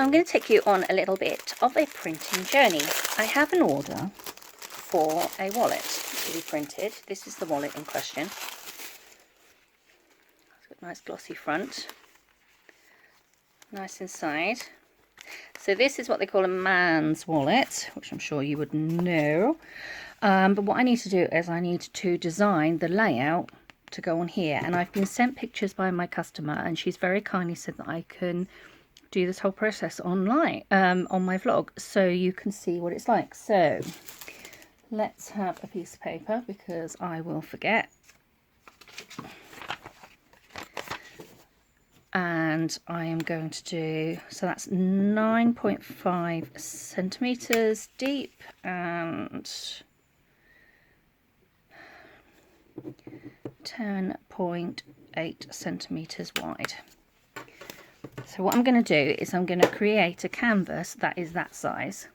So I'm going to take you on a little bit of a printing journey. I have an order for a wallet to be printed. This is the wallet in question. It's got a nice glossy front, nice inside. So this is what they call a man's wallet, which I'm sure you would know. But what I need to do is I need to design the layout to go on here. And I've been sent pictures by my customer, and she's very kindly said that I can do this whole process online on my vlog, so you can see what it's like. So let's have a piece of paper because I will forget. And I am going to do, so that's 9.5 centimeters deep and 10.8 centimeters wide. So what I'm going to do is I'm going to create a canvas that is that size.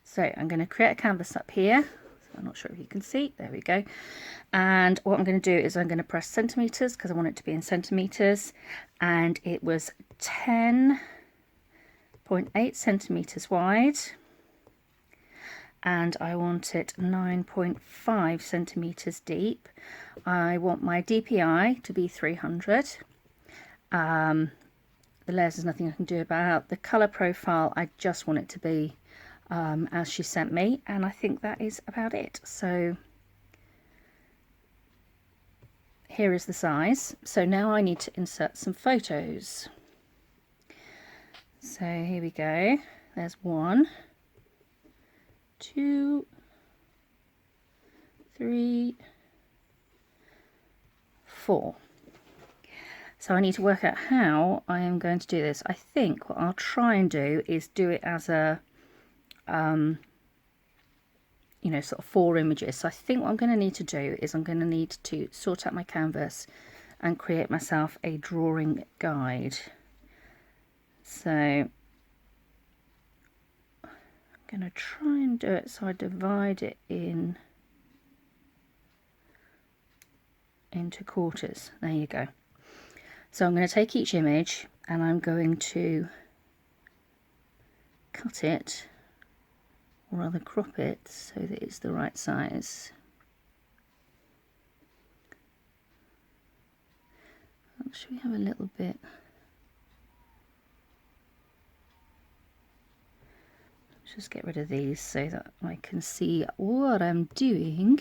So I'm going to create a canvas up here. I'm not sure if you can see. There we go. And what I'm going to do is I'm going to press centimeters because I want it to be in centimeters. And it was 10.8 centimeters wide. And I want it 9.5 centimeters deep. I want my DPI to be 300. The layers, there's nothing I can do about. The colour profile, I just want it to be as she sent me, and I think that is about it. So here is the size. So now I need to insert some photos. So here we go. There's 1, 2, 3, 4. So I need to work out how I am going to do this. I think what I'll try and do is do it as a, you know, sort of 4 images. So I think what I'm going to need to do is I'm going to need to sort out my canvas and create myself a drawing guide. So I'm going to try and do it so I divide it into quarters. There you go. So I'm going to take each image and I'm going to cut it, or rather crop it, so that it's the right size. Should we have a little bit? Let's just get rid of these so that I can see what I'm doing.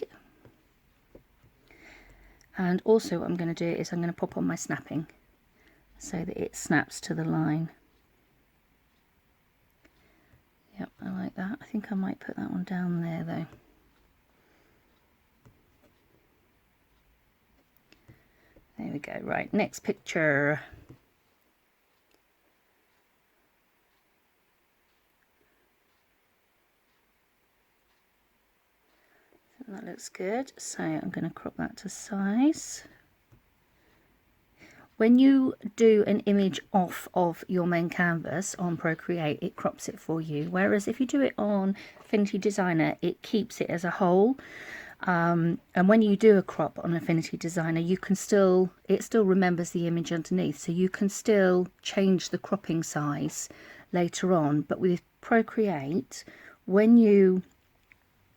And also what I'm going to do is I'm going to pop on my snapping so that it snaps to the line. Yep, I like that. I think I might put that one down there though. There we go. Right, next picture. That looks good. So I'm going to crop that to size. When you do an image off of your main canvas on Procreate, it crops it for you. Whereas if you do it on Affinity Designer, it keeps it as a whole. And when you do a crop on Affinity Designer, you can still, it still remembers the image underneath. So you can still change the cropping size later on. But with Procreate, when you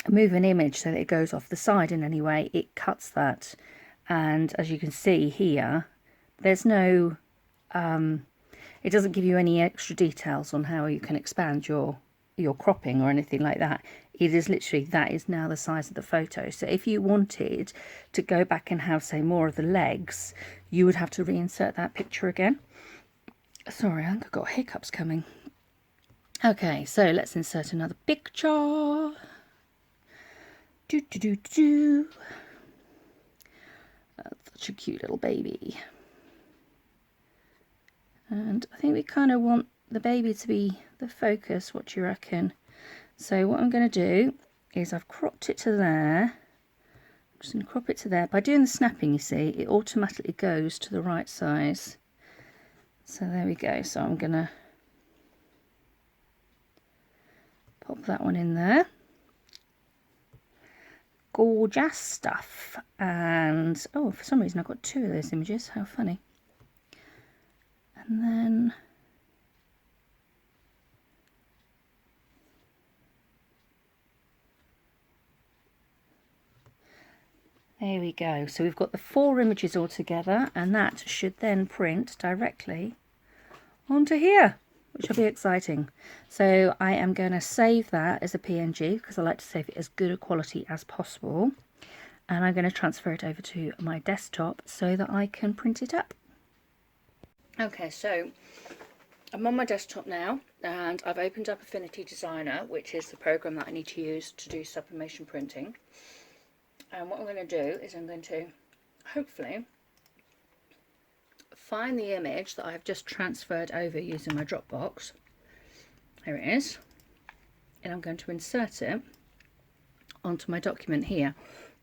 move an image so that it goes off the side in any way, it cuts that. And as you can see here, there's no, it doesn't give you any extra details on how you can expand your cropping or anything like that. It is literally, that is now the size of the photo. So if you wanted to go back and have, say, more of the legs, you would have to reinsert that picture again. Sorry, I've got hiccups coming. Okay, so let's insert another picture. That's such a cute little baby. And I think we kind of want the baby to be the focus. What do you reckon? So what I'm going to do is I've cropped it to there. I'm just going to crop it to there. By doing the snapping, you see, it automatically goes to the right size. So there we go. So I'm going to pop that one in there. Gorgeous stuff. And oh, for some reason I've got 2 of those images. How funny. And then There we go. So we've got the 4 images all together, and that should then print directly onto here, which will be exciting. So I am going to save that as a PNG because I like to save it as good a quality as possible. And I'm going to transfer it over to my desktop so that I can print it up. Okay, so I'm on my desktop now, and I've opened up Affinity Designer, which is the program that I need to use to do sublimation printing. And what I'm going to do is I'm going to hopefully find the image that I've just transferred over using my Dropbox. Here it is. And I'm going to insert it onto my document here.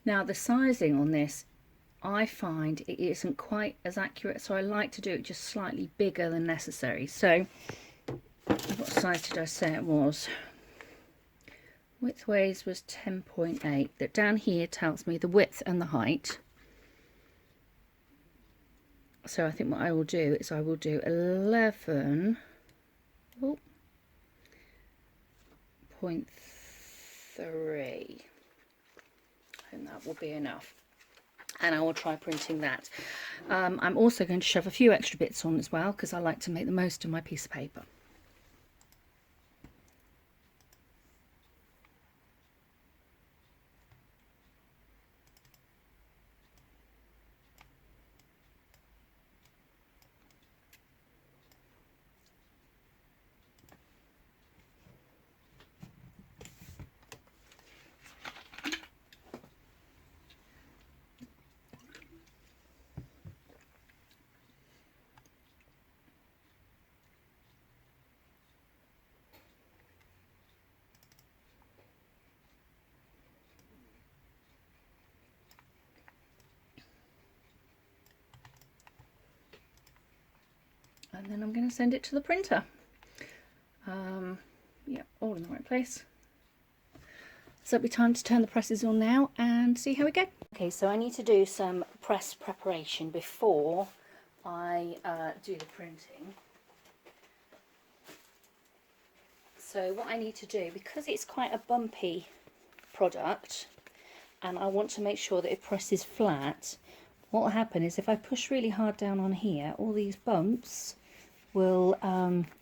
Now the sizing on this, I find it isn't quite as accurate, so I like to do it just slightly bigger than necessary. So what size did I say it was? Widthways was 10.8. That down here tells me the width and the height. So I think what I will do is I will do 11.3, and that will be enough. And I will try printing that. I'm also going to shove a few extra bits on as well because I like to make the most of my piece of paper. And then I'm going to send it to the printer. Yeah, all in the right place. So it'll be time to turn the presses on now and see how we go. Okay, so I need to do some press preparation before I do the printing. So what I need to do, because it's quite a bumpy product and I want to make sure that it presses flat, what will happen is if I push really hard down on here, all these bumps will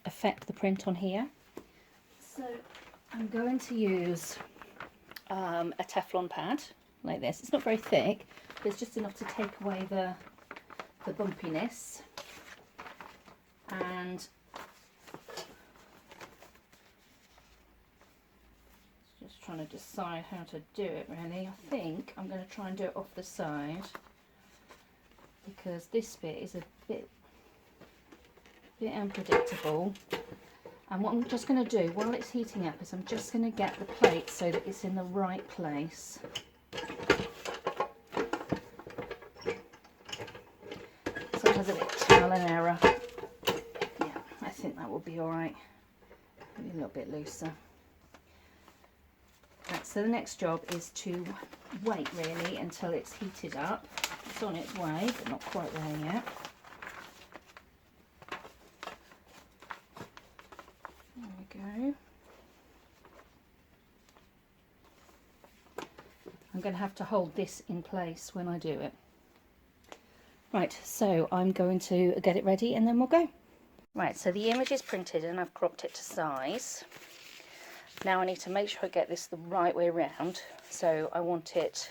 affect the print on here. So I'm going to use a Teflon pad like this. It's not very thick, but it's just enough to take away the bumpiness. And just trying to decide how to do it really. I think I'm going to try and do it off the side because this bit is a bit unpredictable. And what I'm just going to do while it's heating up is I'm just going to get the plate so that it's in the right place. Sometimes a bit of trial and error. Yeah, I think that will be alright. Maybe a little bit looser. Right, so the next job is to wait really until it's heated up. It's on its way, but not quite there yet. There we go. I'm going to have to hold this in place when I do it. Right, so I'm going to get it ready and then we'll go. Right, so the image is printed and I've cropped it to size. Now I need to make sure I get this the right way around. So I want it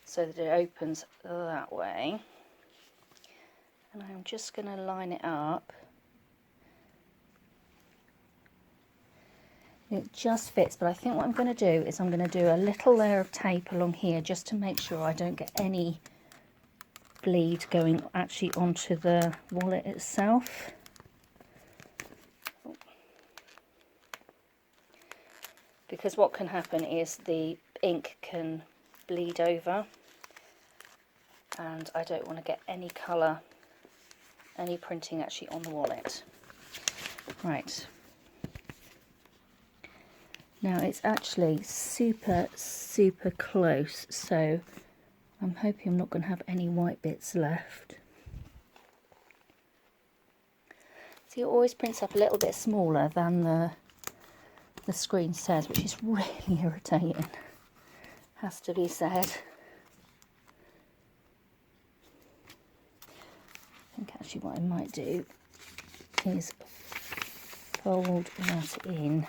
so that it opens that way. And I'm just going to line it up. It just fits, but I think what I'm going to do is I'm going to do a little layer of tape along here just to make sure I don't get any bleed going actually onto the wallet itself. Because what can happen is the ink can bleed over and I don't want to get any colour, any printing actually on the wallet. Right. Now it's actually super close, so I'm hoping I'm not going to have any white bits left. See, it always prints up a little bit smaller than the screen says, which is really irritating, has to be said. think actually what I might do is fold that in,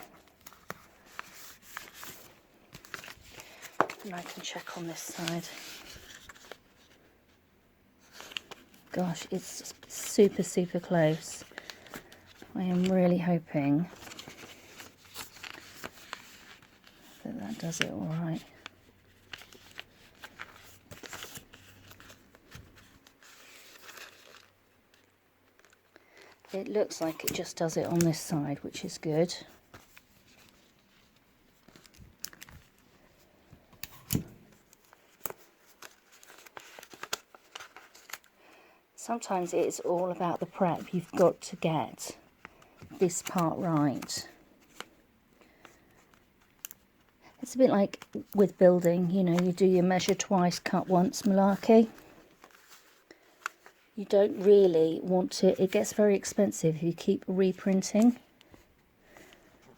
and I can check on this side. Gosh, it's super, super close. I am really hoping that that does it all right. It looks like it just does it on this side, which is good. Sometimes it's all about the prep. You've got to get this part right. It's a bit like with building, you know, you do your measure twice, cut once malarkey. You don't really want to, it gets very expensive if you keep reprinting.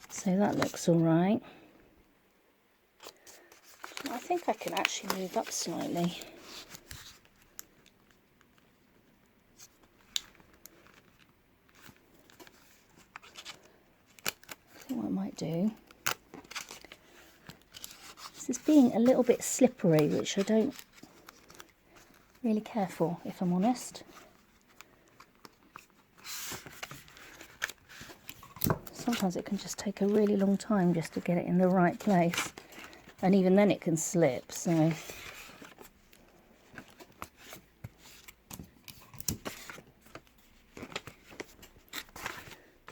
So that looks all right. I think I can actually move up slightly. I think what I might do, this is being a little bit slippery, which I don't really care for, if I'm honest. Sometimes it can just take a really long time just to get it in the right place, and even then it can slip, so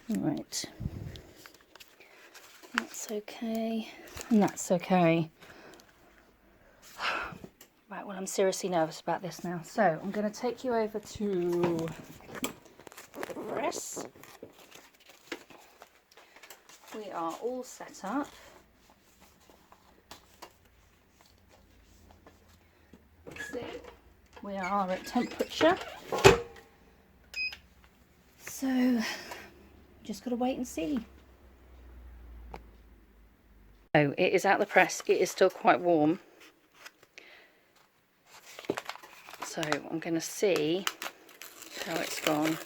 right, that's okay, and that's okay. Right, well, I'm seriously nervous about this now. So I'm going to take you over to the press. We are all set up. See, we are at temperature. So just got to wait and see. So it is out the press. It is still quite warm. So I'm going to see how it's gone.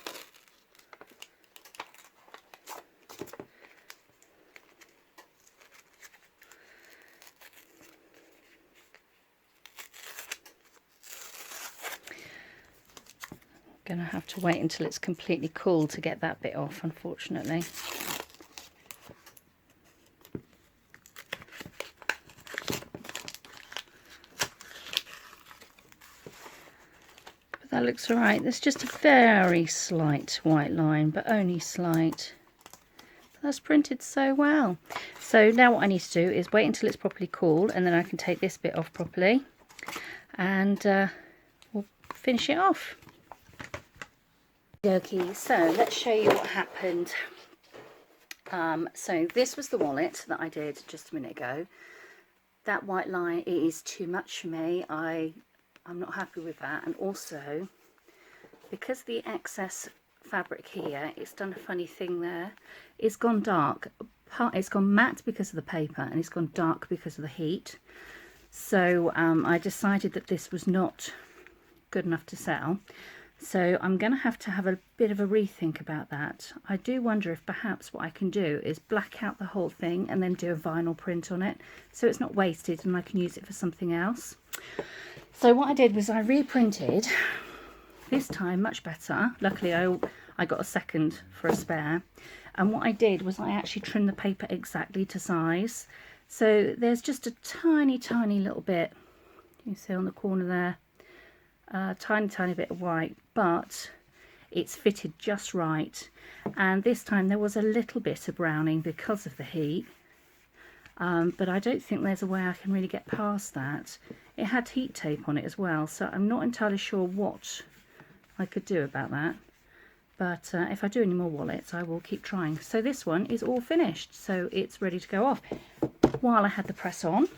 I'm going to have to wait until it's completely cool to get that bit off, unfortunately. That looks alright. There's just a very slight white line, but only slight. But that's printed so well. So now what I need to do is wait until it's properly cool, and then I can take this bit off properly, and we'll finish it off. Okay, so let's show you what happened. So this was the wallet that I did just a minute ago. That white line, it is too much for me. I'm not happy with that, and also because the excess fabric here, it's done a funny thing there. It's gone dark. It's gone matte because of the paper, and it's gone dark because of the heat. So I decided that this was not good enough to sell. So I'm going to have a bit of a rethink about that. I do wonder if perhaps what I can do is black out the whole thing and then do a vinyl print on it, so it's not wasted and I can use it for something else. So what I did was I reprinted, this time much better. Luckily I got a second for a spare. And what I did was I actually trimmed the paper exactly to size. So there's just a tiny, tiny little bit, you can see on the corner there, tiny bit of white, but it's fitted just right. And this time there was a little bit of browning because of the heat. But I don't think there's a way I can really get past that. It had heat tape on it as well, so I'm not entirely sure what I could do about that. But if I do any more wallets, I will keep trying. So this one is all finished, so it's ready to go off. While I had the press on,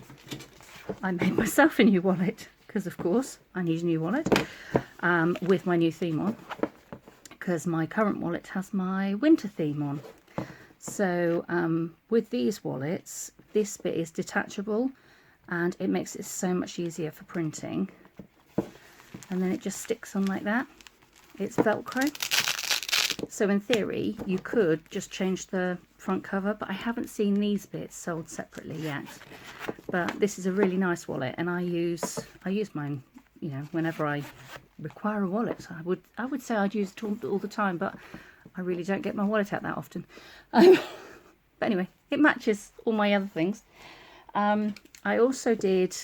I made myself a new wallet, because of course I need a new wallet with my new theme on, because my current wallet has my winter theme on. So with these wallets, this bit is detachable and it makes it so much easier for printing, and then it just sticks on like that, It's Velcro. So in theory, you could just change the front cover, but I haven't seen these bits sold separately yet. But this is a really nice wallet, and I use mine, you know, whenever I require a wallet. I would say I'd use it all the time, but I really don't get my wallet out that often. But anyway, it matches all my other things. I also did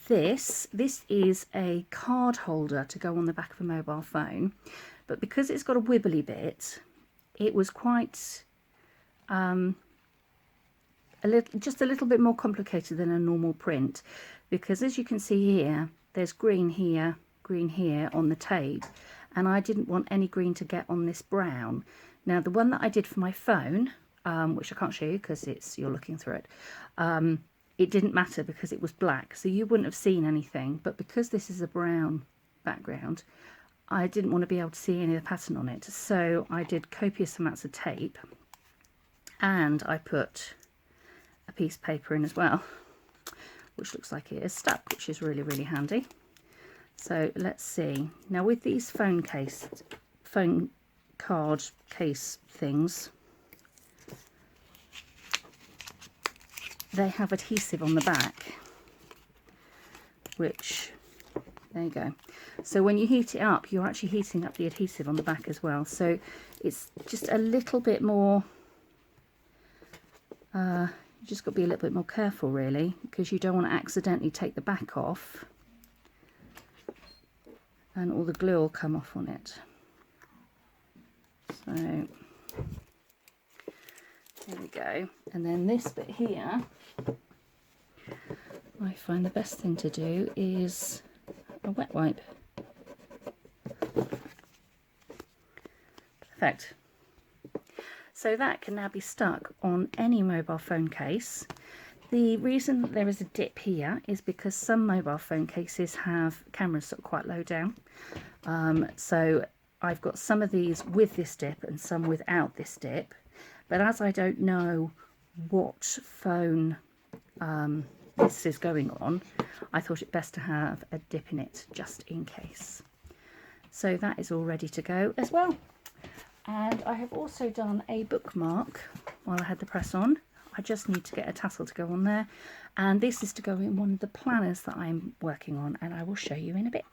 this. This is a card holder to go on the back of a mobile phone. But because it's got a wibbly bit, it was quite just a little bit more complicated than a normal print, because as you can see here, there's green here on the tape, and I didn't want any green to get on this brown. Now the one that I did for my phone, which I can't show you because you're looking through it, it didn't matter because it was black, so you wouldn't have seen anything. But because this is a brown background, I didn't want to be able to see any of the pattern on it, so I did copious amounts of tape, and I put a piece of paper in as well, which looks like it is stuck, which is really, really handy. So let's see. Now with these phone card case things, they have adhesive on the back, which, there you go. So when you heat it up, you're actually heating up the adhesive on the back as well. So it's just a little bit more, you just got to be a little bit more careful really, because you don't want to accidentally take the back off and all the glue will come off on it. So there we go. And then this bit here, I find the best thing to do is a wet wipe. Perfect. So that can now be stuck on any mobile phone case. The reason that there is a dip here is because some mobile phone cases have cameras that are quite low down. So I've got some of these with this dip and some without this dip. But as I don't know what phone this is going on, I thought it best to have a dip in it just in case. So that is all ready to go as well. And I have also done a bookmark while I had the press on. I just need to get a tassel to go on there, and this is to go in one of the planners that I'm working on, and I will show you in a bit.